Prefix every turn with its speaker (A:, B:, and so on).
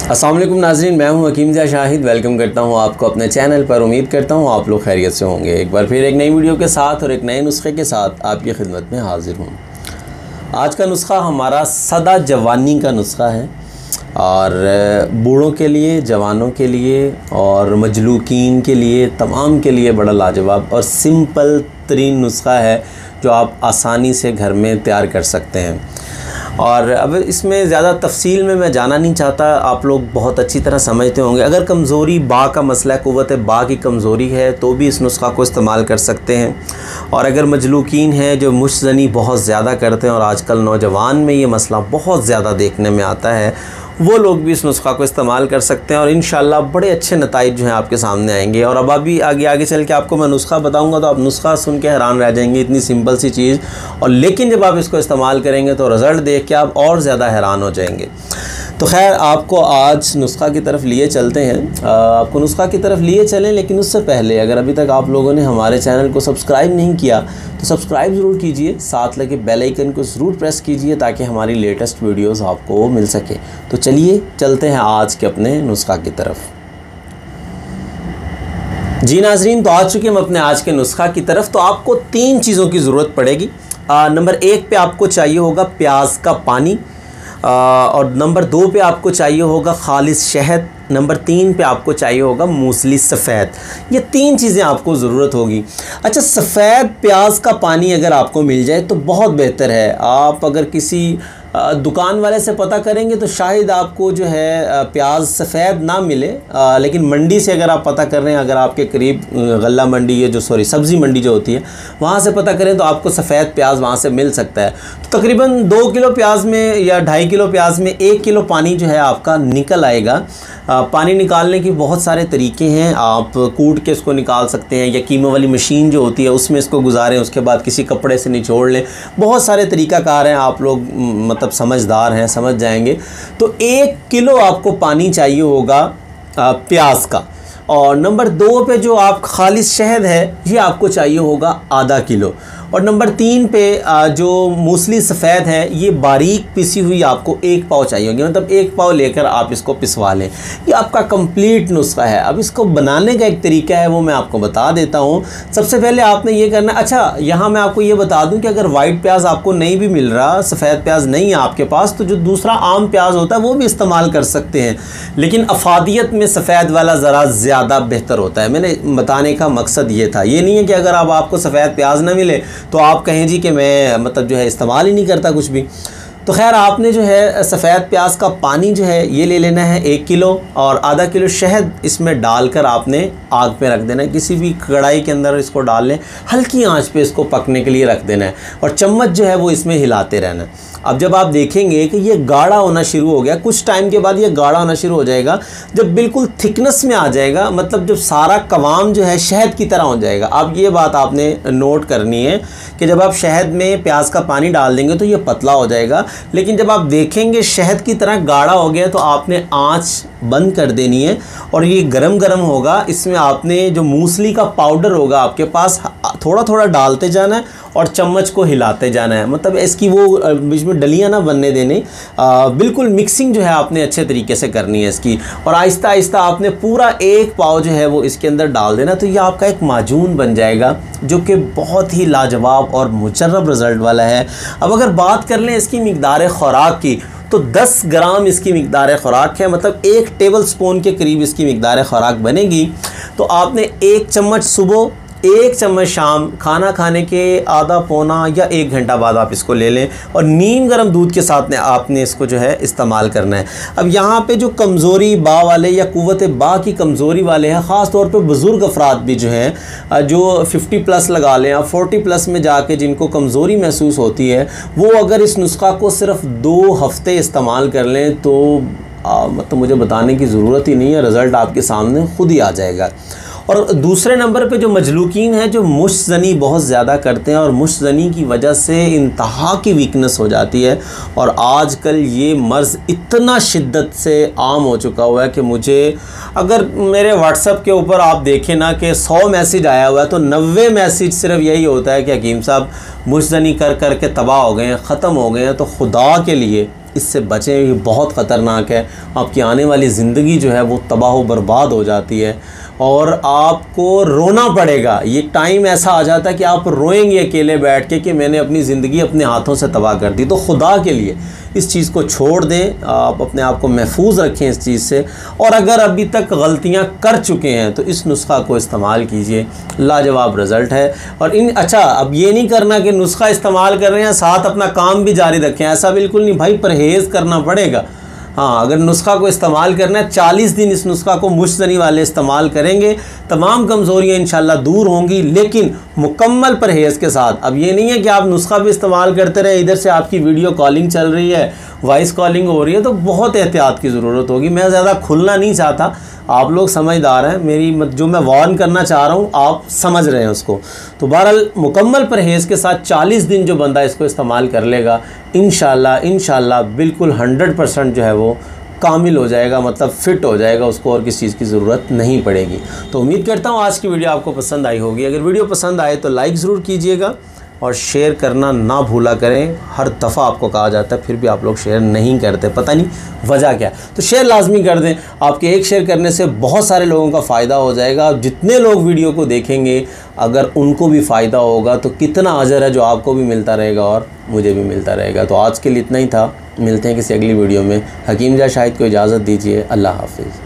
A: अस्सलाम वालेकुम नाज़रीन, मैं हूं हकीम ज़िया शाहिद। वेलकम करता हूं आपको अपने चैनल पर। उम्मीद करता हूं आप लोग खैरियत से होंगे। एक बार फिर एक नई वीडियो के साथ और एक नए नुस्खे के साथ आपकी खिदमत में हाज़िर हूं। आज का नुस्खा हमारा सदा जवानी का नुस्खा है और बूढ़ों के लिए, जवानों के लिए और मजलूकीन के लिए, तमाम के लिए बड़ा लाजवाब और सिंपल तरीन नुस्खा है जो आप आसानी से घर में तैयार कर सकते हैं। और अब इसमें ज़्यादा तफसील में मैं जाना नहीं चाहता, आप लोग बहुत अच्छी तरह समझते होंगे। अगर कमज़ोरी बा का मसला है, क़ुव्वत बा की कमज़ोरी है, तो भी इस नुस्खा को इस्तेमाल कर सकते हैं। और अगर मजलूकीन है जो मुश्तज़नी बहुत ज़्यादा करते हैं और आजकल नौजवान में ये मसला बहुत ज़्यादा देखने में आता है, वो लोग भी इस नुस्खा को इस्तेमाल कर सकते हैं और इंशाअल्लाह बड़े अच्छे नताइज जो हैं आपके सामने आएंगे। और अब अभी आगे चल के आपको मैं नुस्खा बताऊंगा तो आप नुस्खा सुन के हैरान रह जाएंगे, इतनी सिंपल सी चीज़। और लेकिन जब आप इसको इस्तेमाल करेंगे तो रिज़ल्ट देख के आप और ज़्यादा हैरान हो जाएंगे। तो खैर, आपको आज नुस्खा की तरफ लिए चलते हैं। आपको नुस्खा की तरफ लिए चलें, लेकिन उससे पहले अगर अभी तक आप लोगों ने हमारे चैनल को सब्सक्राइब नहीं किया तो सब्सक्राइब ज़रूर कीजिए, साथ लगे बेल आइकन को ज़रूर प्रेस कीजिए ताकि हमारी लेटेस्ट वीडियोस आपको मिल सके। तो चलिए चलते हैं आज के अपने नुस्खा की तरफ। जी नाज़रीन, तो आ चुके हम अपने आज के नुस्खा की तरफ। तो आपको 3 चीज़ों की ज़रूरत पड़ेगी। नंबर 1 पे आपको चाहिए होगा प्याज का पानी, और नंबर 2 पे आपको चाहिए होगा खालिस शहद, नंबर 3 पे आपको चाहिए होगा मूसली सफ़ेद। ये 3 चीज़ें आपको ज़रूरत होगी। अच्छा, सफ़ेद प्याज का पानी अगर आपको मिल जाए तो बहुत बेहतर है। आप अगर किसी दुकान वाले से पता करेंगे तो शायद आपको जो है प्याज सफ़ेद ना मिले, लेकिन मंडी से अगर आप पता कर रहे हैं, अगर आपके करीब गल्ला मंडी ये जो सब्ज़ी मंडी जो होती है वहाँ से पता करें तो आपको सफ़ेद प्याज वहाँ से मिल सकता है। तो तकरीबन 2 किलो प्याज में या 2.5 किलो प्याज में 1 किलो पानी जो है आपका निकल आएगा। पानी निकालने के बहुत सारे तरीके हैं। आप कूट के इसको निकाल सकते हैं या कीमा वाली मशीन जो होती है उसमें इसको गुजारें, उसके बाद किसी कपड़े से निचोड़ लें। बहुत सारे तरीक़ाकार हैं, आप लोग मतलब समझदार हैं, समझ जाएंगे। तो 1 किलो आपको पानी चाहिए होगा प्याज का। और नंबर 2 पे जो आप खालिस शहद है ये आपको चाहिए होगा आधा किलो। और नंबर 3 पे जो मूसली सफ़ेद है ये बारीक पिसी हुई आपको 1 पाव चाहिए होगी। मतलब 1 पाव लेकर आप इसको पिसवा लें। ये आपका कंप्लीट नुस्खा है। अब इसको बनाने का एक तरीका है वो मैं आपको बता देता हूँ। सबसे पहले आपने ये करना, अच्छा यहाँ मैं आपको ये बता दूँ कि अगर वाइट प्याज आपको नहीं भी मिल रहा, सफ़ेद प्याज नहीं है आपके पास, तो जो दूसरा आम प्याज होता है वो भी इस्तेमाल कर सकते हैं। लेकिन अफादियत में सफ़ेद वाला ज़रा ज़्यादा बेहतर होता है। मैंने बताने का मकसद ये था। ये नहीं है कि अगर अब आपको सफ़ेद प्याज ना मिले तो आप कहें जी कि मैं मतलब जो है इस्तेमाल ही नहीं करता कुछ भी। तो खैर, आपने जो है सफ़ेद प्याज का पानी जो है ये ले लेना है 1 किलो, और आधा किलो शहद इसमें डालकर आपने आग पे रख देना है। किसी भी कढ़ाई के अंदर इसको डाल लें, हल्की आंच पे इसको पकने के लिए रख देना है और चम्मच जो है वो इसमें हिलाते रहना है। अब जब आप देखेंगे कि ये गाढ़ा होना शुरू हो गया, कुछ टाइम के बाद ये गाढ़ा होना शुरू हो जाएगा, जब बिल्कुल थिकनेस में आ जाएगा, मतलब जब सारा कवाम जो है शहद की तरह हो जाएगा। अब ये बात आपने नोट करनी है कि जब आप शहद में प्याज का पानी डाल देंगे तो ये पतला हो जाएगा, लेकिन जब आप देखेंगे शहद की तरह गाढ़ा हो गया तो आपने आँच बंद कर देनी है और ये गरम गरम होगा। इसमें आपने जो मूसली का पाउडर होगा आपके पास थोड़ा थोड़ा डालते जाना है और चम्मच को हिलाते जाना है। मतलब इसकी वो बीच में डलियाँ ना बनने देने, बिल्कुल मिक्सिंग जो है आपने अच्छे तरीके से करनी है इसकी। और आहिस्ता आहिस्ता आपने पूरा 1 पाव जो है वो इसके अंदर डाल देना। तो ये आपका एक माजून बन जाएगा जो कि बहुत ही लाजवाब और मुजर्रब रिज़ल्ट वाला है। अब अगर बात कर लें इसकी मिक़दार ख़ुराक की तो 10 ग्राम इसकी मिक़दार ख़ुराक है, मतलब 1 टेबल स्पून के करीब इसकी मिक़दार ख़ुराक बनेगी। तो आपने 1 चम्मच सुबह, 1 चम्मच शाम, खाना खाने के आधा पौना या 1 घंटा बाद आप इसको ले लें और नीम गर्म दूध के साथ में आपने इसको जो है इस्तेमाल करना है। अब यहाँ पे जो कमज़ोरी बा वाले या क़ुव्वत बा की कमज़ोरी वाले हैं, ख़ास तौर पे बुज़ुर्ग अफराद भी जो हैं, जो 50+ लगा लें या 40+ में जाके जिनको कमज़ोरी महसूस होती है, वो अगर इस नुस्खा को सिर्फ 2 हफ़्ते इस्तेमाल कर लें तो मतलब मुझे बताने की ज़रूरत ही नहीं है, रिज़ल्ट आपके सामने ख़ुद ही आ जाएगा। और दूसरे नंबर पे जो मजलूकीन हैं, जो मुश्तज़नी बहुत ज़्यादा करते हैं और मुश्तज़नी की वजह से इंतहा की वीकनेस हो जाती है। और आजकल ये मर्ज़ इतना शिद्दत से आम हो चुका हुआ है कि मुझे अगर मेरे व्हाट्सएप के ऊपर आप देखें ना कि 100 मैसेज आया हुआ है तो 90 मैसेज सिर्फ यही होता है कि हकीम साहब मुश्तज़नी कर कर के तबाह हो गए हैं, ख़त्म हो गए हैं। तो खुदा के लिए इससे बचें, ये बहुत ख़तरनाक है। आपकी आने वाली ज़िंदगी जो है वो तबाह बर्बाद हो जाती है और आपको रोना पड़ेगा। ये टाइम ऐसा आ जाता है कि आप रोएंगे अकेले बैठ के कि मैंने अपनी ज़िंदगी अपने हाथों से तबाह कर दी। तो खुदा के लिए इस चीज़ को छोड़ दें, आप अपने आप को महफूज रखें इस चीज़ से। और अगर अभी तक गलतियां कर चुके हैं तो इस नुस्खा को इस्तेमाल कीजिए, लाजवाब रिज़ल्ट है। और अच्छा, अब ये नहीं करना कि नुस्खा इस्तेमाल कर रहे हैं साथ अपना काम भी जारी रखें, ऐसा बिल्कुल नहीं भाई, परहेज़ करना पड़ेगा। हाँ, अगर नुस्खा को इस्तेमाल करना है 40 दिन इस नुस्खा को मुश्तनी वाले इस्तेमाल करेंगे, तमाम कमज़ोरियाँ इंशाल्लाह दूर होंगी, लेकिन मुकम्मल परहेज़ के साथ। अब ये नहीं है कि आप नुस्खा भी इस्तेमाल करते रहे, इधर से आपकी वीडियो कॉलिंग चल रही है, वॉइस कॉलिंग हो रही है, तो बहुत एहतियात की ज़रूरत होगी। मैं ज़्यादा खुलना नहीं चाहता, आप लोग समझदार हैं, मेरी जो मैं वार्न करना चाह रहा हूँ आप समझ रहे हैं उसको। तो बहरहाल मुकम्मल परहेज़ के साथ 40 दिन जो बंदा इसको इस्तेमाल कर लेगा, इंशाल्लाह बिल्कुल 100% जो है वो कामिल हो जाएगा, मतलब फ़िट हो जाएगा, उसको और किसी चीज़ की ज़रूरत नहीं पड़ेगी। तो उम्मीद करता हूँ आज की वीडियो आपको पसंद आई होगी। अगर वीडियो पसंद आए तो लाइक ज़रूर कीजिएगा और शेयर करना ना भूला करें। हर दफ़ा आपको कहा जाता है, फिर भी आप लोग शेयर नहीं करते, पता नहीं वजह क्या है। तो शेयर लाजमी कर दें, आपके एक शेयर करने से बहुत सारे लोगों का फ़ायदा हो जाएगा। जितने लोग वीडियो को देखेंगे अगर उनको भी फ़ायदा होगा तो कितना अजर है जो आपको भी मिलता रहेगा और मुझे भी मिलता रहेगा। तो आज के लिए इतना ही था, मिलते हैं किसी अगली वीडियो में। हकीम जा शाहिद को इजाज़त दीजिए, अल्लाह हाफिज़।